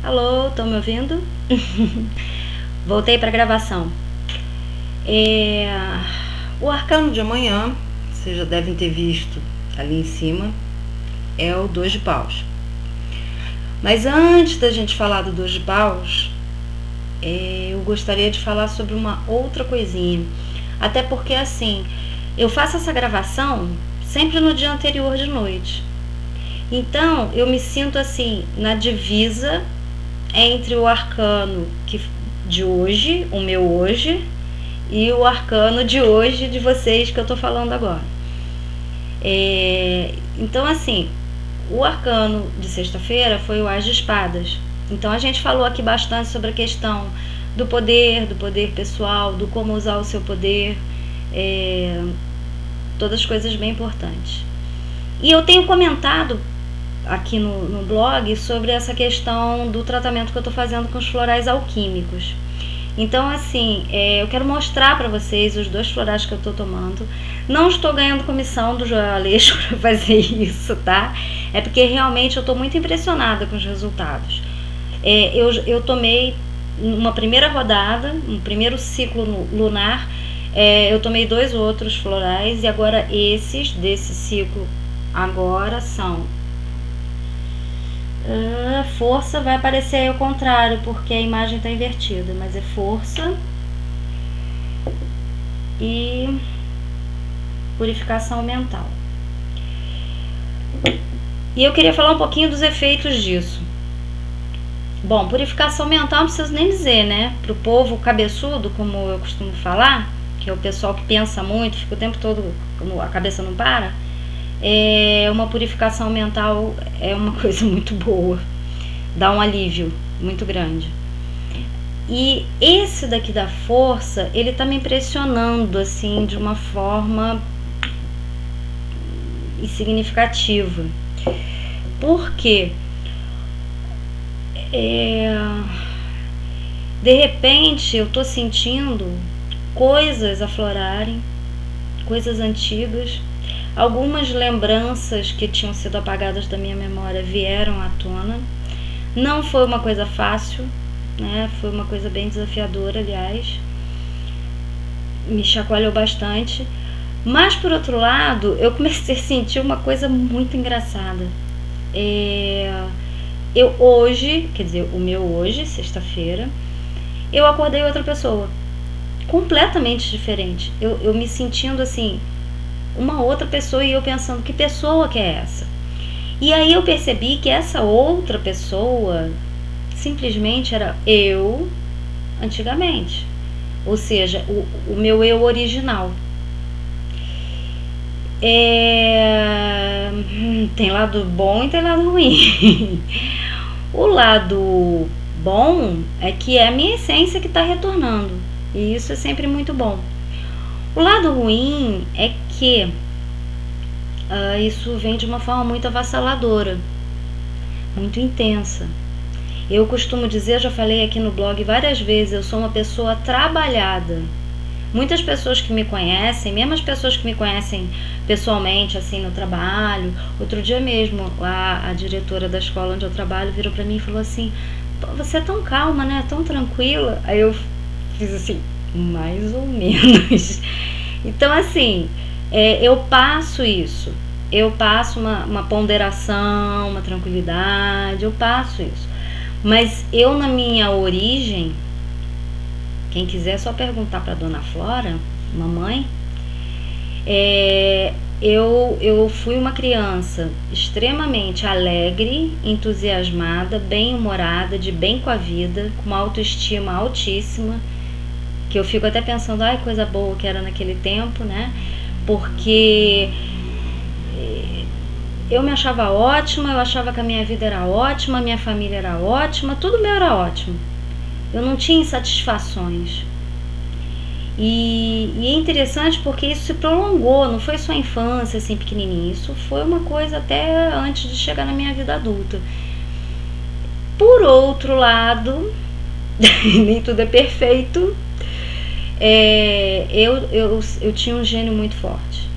Alô, estão me ouvindo? Voltei para a gravação. O arcano de amanhã, vocês já devem ter visto ali em cima, é o 2 de paus. Mas antes da gente falar do 2 de paus, eu gostaria de falar sobre uma outra coisinha. Até porque assim, eu faço essa gravação sempre no dia anterior de noite. Então eu me sinto assim na divisa entre o arcano de hoje, o meu hoje, e o arcano de hoje de vocês que eu tô falando agora. Então assim, o arcano de sexta-feira foi o As de Espadas. Então a gente falou aqui bastante sobre a questão do poder pessoal, do como usar o seu poder, todas as coisas bem importantes. E eu tenho comentado aqui no blog sobre essa questão do tratamento que eu estou fazendo com os florais alquímicos. Então assim, eu quero mostrar para vocês os 2 florais que eu estou tomando. Não estou ganhando comissão do Joel Aleixo para fazer isso, tá? É porque realmente eu estou muito impressionada com os resultados. Eu tomei uma primeira rodada, um primeiro ciclo lunar, eu tomei 2 outros florais e agora esses desse ciclo agora são força. Vai aparecer aí o contrário porque a imagem está invertida, mas é força e purificação mental. E eu queria falar um pouquinho dos efeitos disso. Bom, purificação mental não preciso nem dizer, né? Pro povo cabeçudo, como eu costumo falar, que é o pessoal que pensa muito, fica o tempo todo, a cabeça não para. Uma purificação mental é uma coisa muito boa, dá um alívio muito grande. E esse daqui da força, ele tá me impressionando assim de uma forma significativa. Por quê? De repente eu tô sentindo coisas aflorarem, coisas antigas. Algumas lembranças que tinham sido apagadas da minha memória vieram à tona. Não foi uma coisa fácil, né? Foi uma coisa bem desafiadora, aliás. Me chacoalhou bastante. Mas, por outro lado, eu comecei a sentir uma coisa muito engraçada. Eu hoje, quer dizer, o meu hoje, sexta-feira, eu acordei outra pessoa. Completamente diferente. Eu me sentindo assim, uma outra pessoa, e eu pensando, que pessoa que é essa? E aí eu percebi que essa outra pessoa simplesmente era eu antigamente, ou seja, o meu eu original. Tem lado bom e tem lado ruim. O lado bom é que é a minha essência que está retornando, e isso é sempre muito bom. O lado ruim é que isso vem de uma forma muito avassaladora, muito intensa. Eu costumo dizer, já falei aqui no blog várias vezes, eu sou uma pessoa trabalhada. Muitas pessoas que me conhecem, mesmo as pessoas que me conhecem pessoalmente, assim, no trabalho, outro dia mesmo, a diretora da escola onde eu trabalho virou pra mim e falou assim, você é tão calma, né, tão tranquila. Aí eu fiz assim, mais ou menos. Então assim, eu passo isso, eu passo uma ponderação, uma tranquilidade, eu passo isso. Mas eu, na minha origem, quem quiser é só perguntar para Dona Flora, mamãe, eu fui uma criança extremamente alegre, entusiasmada, bem-humorada, de bem com a vida, com uma autoestima altíssima, que eu fico até pensando, ai, coisa boa que era naquele tempo, né? Porque eu me achava ótima, eu achava que a minha vida era ótima, a minha família era ótima, tudo meu era ótimo. Eu não tinha insatisfações. E é interessante porque isso se prolongou, não foi só a infância, assim, pequenininha. Isso foi uma coisa até antes de chegar na minha vida adulta. Por outro lado, nem tudo é perfeito, eu tinha um gênio muito forte.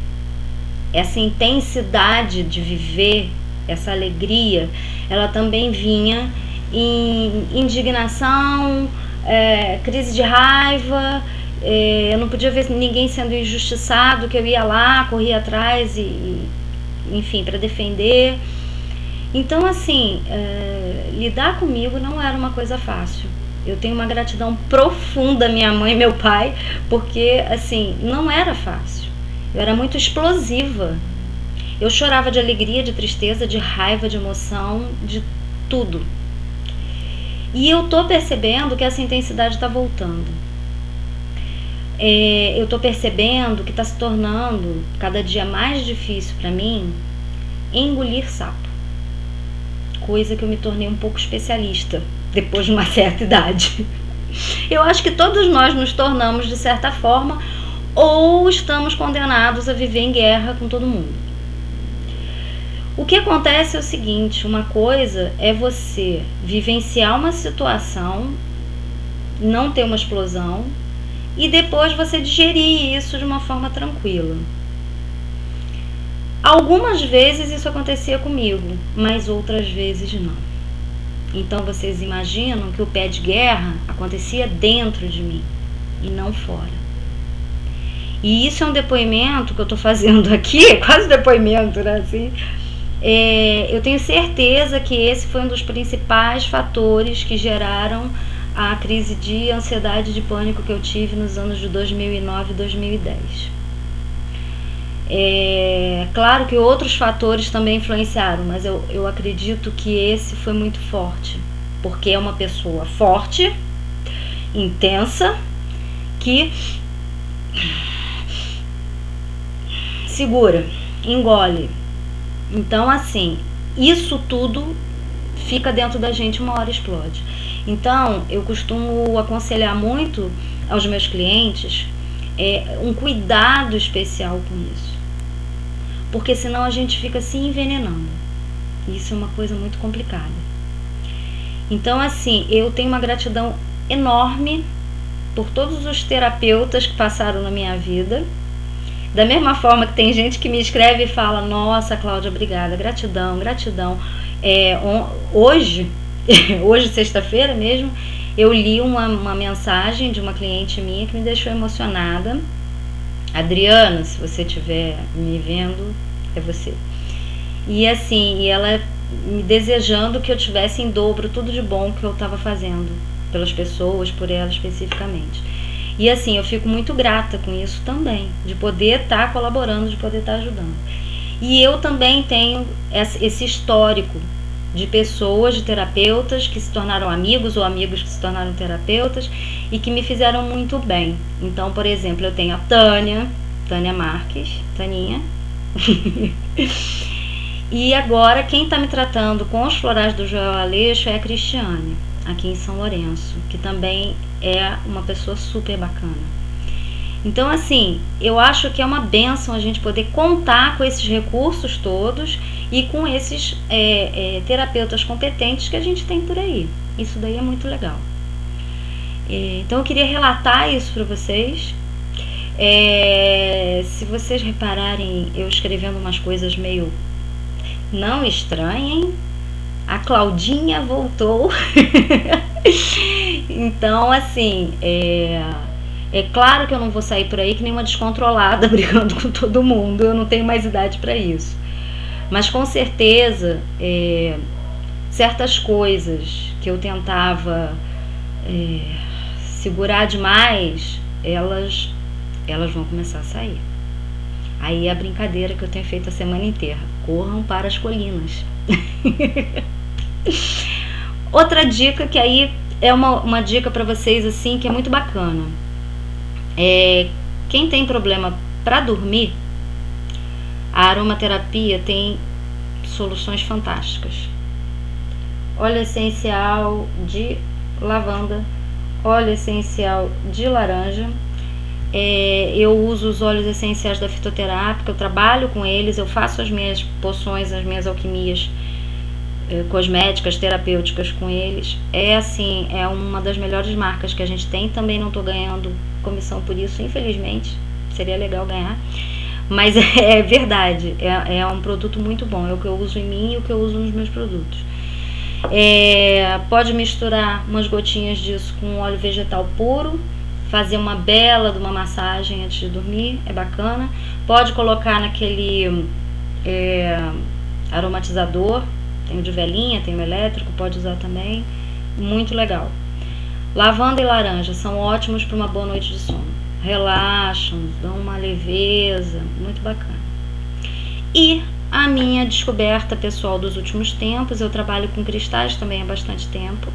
Essa intensidade de viver, essa alegria, ela também vinha em indignação, crise de raiva. Eu não podia ver ninguém sendo injustiçado, que eu ia lá, corria atrás enfim, para defender. Então, assim, lidar comigo não era uma coisa fácil. Eu tenho uma gratidão profunda à minha mãe e meu pai, porque, assim, não era fácil. Eu era muito explosiva. Eu chorava de alegria, de tristeza, de raiva, de emoção, de tudo. E eu tô percebendo que essa intensidade tá voltando. Eu tô percebendo que tá se tornando cada dia mais difícil para mim engolir sapo. Coisa que eu me tornei um pouco especialista depois de uma certa idade. Eu acho que todos nós nos tornamos de certa forma, ou estamos condenados a viver em guerra com todo mundo. O que acontece é o seguinte: uma coisa é você vivenciar uma situação, não ter uma explosão, e depois você digerir isso de uma forma tranquila. Algumas vezes isso acontecia comigo, mas outras vezes não. Então vocês imaginam que o pé de guerra acontecia dentro de mim e não fora. E isso é um depoimento que eu estou fazendo aqui, quase depoimento, né? Assim, eu tenho certeza que esse foi um dos principais fatores que geraram a crise de ansiedade e de pânico que eu tive nos anos de 2009 e 2010. Claro que outros fatores também influenciaram, mas eu acredito que esse foi muito forte, porque é uma pessoa forte, intensa, que segura, engole. Então, assim, isso tudo fica dentro da gente, uma hora explode. Então, eu costumo aconselhar muito aos meus clientes um cuidado especial com isso, porque senão a gente fica se envenenando. Isso é uma coisa muito complicada. Então, assim, eu tenho uma gratidão enorme por todos os terapeutas que passaram na minha vida. Da mesma forma que tem gente que me escreve e fala: nossa, Cláudia, obrigada, gratidão, gratidão. Hoje, sexta-feira mesmo, eu li uma mensagem de uma cliente minha que me deixou emocionada. Adriana, se você estiver me vendo, é você. E assim, ela me desejando que eu tivesse em dobro tudo de bom que eu estava fazendo pelas pessoas, por ela especificamente. E assim, eu fico muito grata com isso também, de poder estar colaborando, de poder estar ajudando. E eu também tenho esse histórico de pessoas, de terapeutas que se tornaram amigos ou amigos que se tornaram terapeutas e que me fizeram muito bem. Então, por exemplo, eu tenho a Tânia Marques, Taninha. E agora quem está me tratando com os florais do Joel Aleixo é a Cristiane, aqui em São Lourenço, que também é uma pessoa super bacana. Então, assim, eu acho que é uma bênção a gente poder contar com esses recursos todos e com esses terapeutas competentes que a gente tem por aí. Isso daí é muito legal. Então, eu queria relatar isso para vocês. Se vocês repararem, eu escrevendo umas coisas meio... Não estranhem, a Claudinha voltou. Então, assim, é claro que eu não vou sair por aí que nem uma descontrolada brigando com todo mundo. Eu não tenho mais idade para isso. Mas com certeza, certas coisas que eu tentava segurar demais, elas vão começar a sair. Aí é a brincadeira que eu tenho feito a semana inteira: corram para as colinas. Outra dica, que aí é uma dica para vocês, assim, que é muito bacana. Quem tem problema para dormir, a aromaterapia tem soluções fantásticas. Óleo essencial de lavanda, óleo essencial de laranja. Eu uso os óleos essenciais da fitoterápica, eu trabalho com eles, eu faço as minhas poções, as minhas alquimias cosméticas, terapêuticas com eles. Assim, é uma das melhores marcas que a gente tem. Também não estou ganhando comissão por isso, infelizmente. Seria legal ganhar, mas é verdade, é um produto muito bom. É o que eu uso em mim e o que eu uso nos meus produtos. Pode misturar umas gotinhas disso com óleo vegetal puro, fazer uma bela de uma massagem antes de dormir, é bacana. Pode colocar naquele aromatizador, tem o de velhinha, tem o elétrico, pode usar também, muito legal. Lavanda e laranja são ótimos para uma boa noite de sono, relaxam, dão uma leveza, muito bacana. E a minha descoberta pessoal dos últimos tempos, eu trabalho com cristais também há bastante tempo,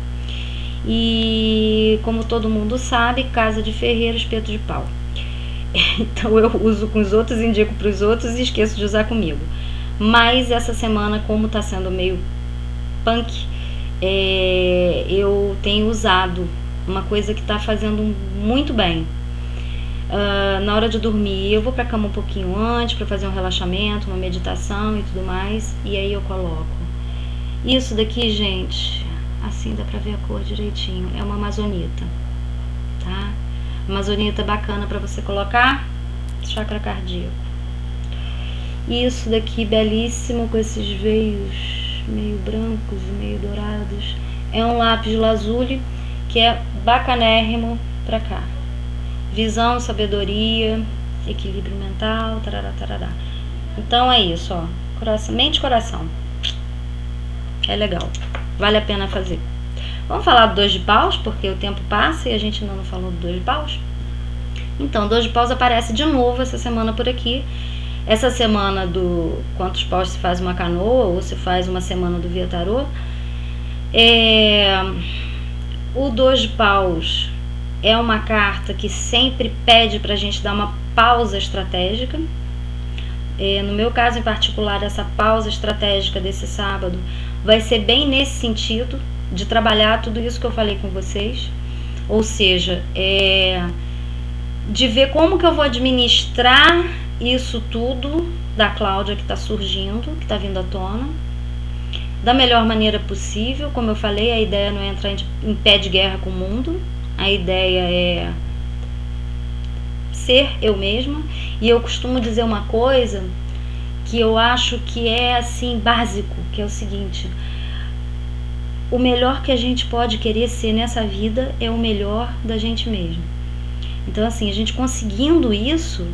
e como todo mundo sabe, casa de ferreiro, espeto de pau. Então eu uso com os outros, indico para os outros e esqueço de usar comigo. Mas essa semana, como está sendo meio punk, eu tenho usado uma coisa que está fazendo muito bem. Na hora de dormir, eu vou para a cama um pouquinho antes para fazer um relaxamento, uma meditação e tudo mais, e aí eu coloco. Isso daqui, gente, assim dá para ver a cor direitinho, é uma amazonita, tá? Amazonita bacana para você colocar, chakra cardíaco. Isso daqui belíssimo com esses veios meio brancos e meio dourados, é um lápis lazuli que é bacanérrimo pra cá. Visão, sabedoria, equilíbrio mental, tarará, tarará. Então é isso, ó, coração, mente e coração. É legal, vale a pena fazer. Vamos falar do 2 de paus, porque o tempo passa e a gente ainda não falou do 2 de paus. Então, 2 de paus aparece de novo essa semana por aqui. Essa semana do quantos paus se faz uma canoa, ou se faz uma semana do Via Tarô. O 2 de paus é uma carta que sempre pede pra gente dar uma pausa estratégica. No meu caso em particular, essa pausa estratégica desse sábado vai ser bem nesse sentido, de trabalhar tudo isso que eu falei com vocês. Ou seja, de ver como que eu vou administrar isso tudo da Cláudia que está surgindo, que está vindo à tona, da melhor maneira possível. Como eu falei, a ideia não é entrar em pé de guerra com o mundo, a ideia é ser eu mesma. E eu costumo dizer uma coisa que eu acho que é assim básico, que é o seguinte: o melhor que a gente pode querer ser nessa vida é o melhor da gente mesmo. Então assim, a gente conseguindo isso,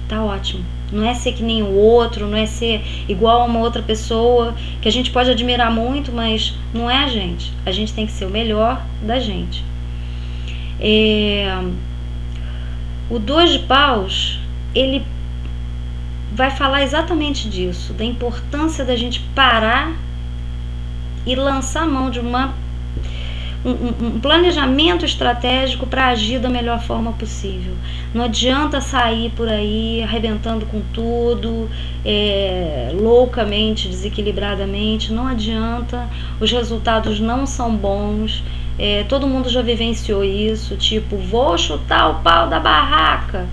tá ótimo. Não é ser que nem o outro, não é ser igual a uma outra pessoa que a gente pode admirar muito, mas não é a gente. A gente tem que ser o melhor da gente. O 2 de paus, ele vai falar exatamente disso, da importância da gente parar e lançar a mão de um planejamento estratégico para agir da melhor forma possível. Não adianta sair por aí arrebentando com tudo, loucamente, desequilibradamente. Não adianta, os resultados não são bons. Todo mundo já vivenciou isso, tipo, vou chutar o pau da barraca.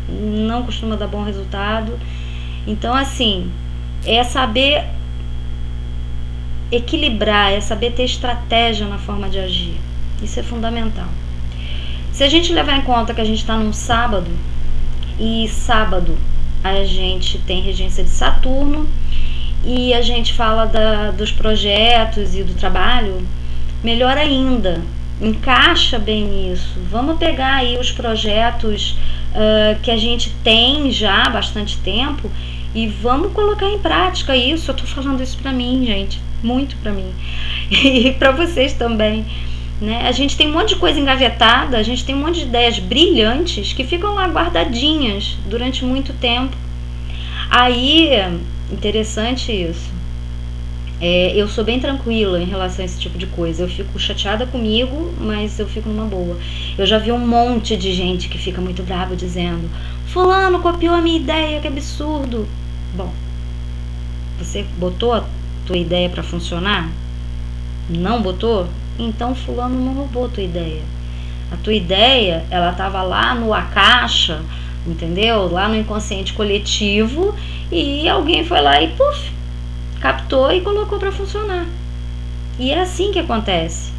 Não costuma dar bom resultado. Então assim, é saber equilibrar, é saber ter estratégia na forma de agir. Isso é fundamental. Se a gente levar em conta que a gente está num sábado, e sábado a gente tem regência de Saturno, e a gente fala dos projetos e do trabalho, melhor ainda, encaixa bem nisso. Vamos pegar aí os projetos que a gente tem já há bastante tempo e vamos colocar em prática isso. Eu tô falando isso pra mim, gente, muito pra mim e pra vocês também, né? A gente tem um monte de coisa engavetada, a gente tem um monte de ideias brilhantes que ficam lá guardadinhas durante muito tempo. Aí, interessante isso. Eu sou bem tranquila em relação a esse tipo de coisa. Eu fico chateada comigo, mas eu fico numa boa. Eu já vi um monte de gente que fica muito bravo dizendo: fulano copiou a minha ideia, que absurdo. Bom, você botou a tua ideia para funcionar? Não botou? Então fulano não roubou a tua ideia. A tua ideia, ela estava lá no Akasha, entendeu? Lá no inconsciente coletivo, e alguém foi lá e puf, captou e colocou para funcionar. E é assim que acontece,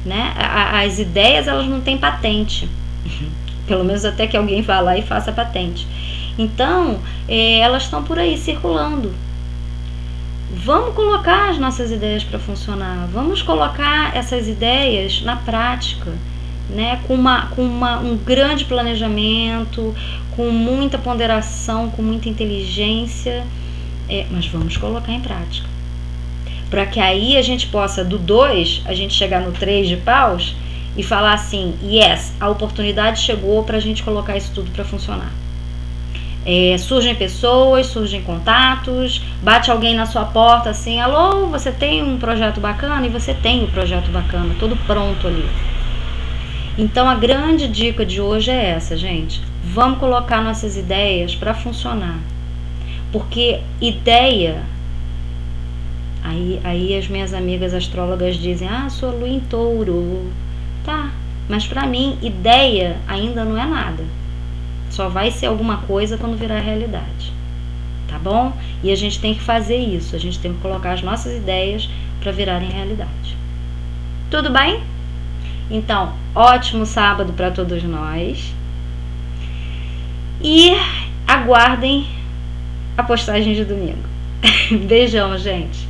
né? As ideias, elas não têm patente. Pelo menos até que alguém vá lá e faça patente. Então, elas estão por aí circulando. vamos colocar as nossas ideias para funcionar, vamos colocar essas ideias na prática, né? Com um grande planejamento, com muita ponderação, com muita inteligência, mas vamos colocar em prática. Para que aí a gente possa, do 2, a gente chegar no 3 de paus e falar assim, yes, a oportunidade chegou para a gente colocar isso tudo para funcionar. Surgem pessoas, surgem contatos, bate alguém na sua porta assim, alô, você tem um projeto bacana? E você tem um projeto bacana, todo pronto ali. Então a grande dica de hoje é essa, gente. Vamos colocar nossas ideias para funcionar. Porque ideia... Aí as minhas amigas astrólogas dizem, sua lua em touro. Tá, mas pra mim, ideia ainda não é nada. Só vai ser alguma coisa quando virar realidade. Tá bom? E a gente tem que fazer isso. A gente tem que colocar as nossas ideias para virarem realidade. Tudo bem? Então, ótimo sábado para todos nós. E aguardem a postagem de domingo. Beijão, gente.